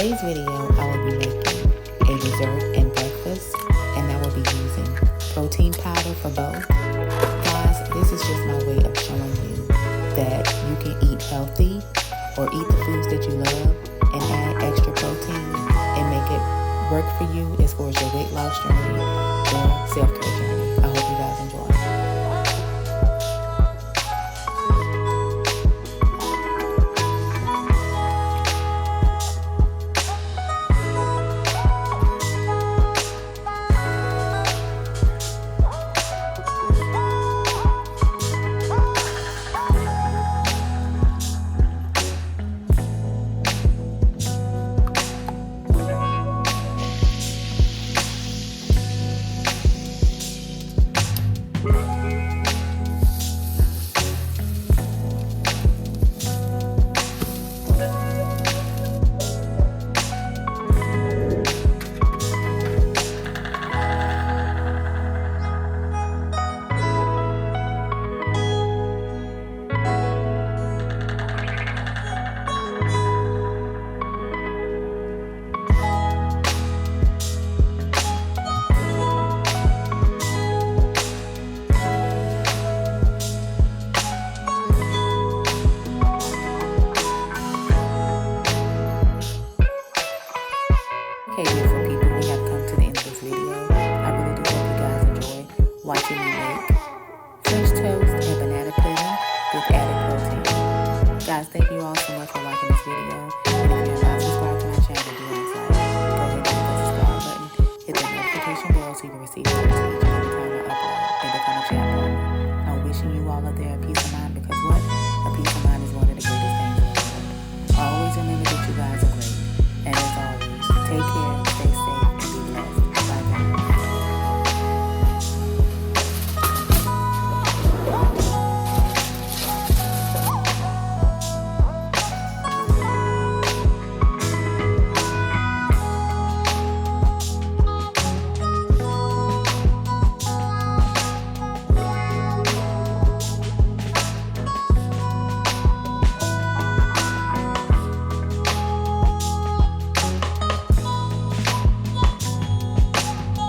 today's video, I will be making a dessert and breakfast, and I will be using protein powder for both. Guys, this is just my way of showing you that you can eat healthy or eat the foods that you love and add extra protein and make it work for you as far as your weight loss journey or self-care journey. I hope you guys enjoy. Okay, beautiful people, we have come to the end of this video. I really do hope you guys enjoy watching me make French toast and banana pudding with added protein. Guys, thank you all so much for watching this video. And if you're not subscribed to my channel, do not go ahead and hit the subscribe button, hit the notification bell so you can receive notifications.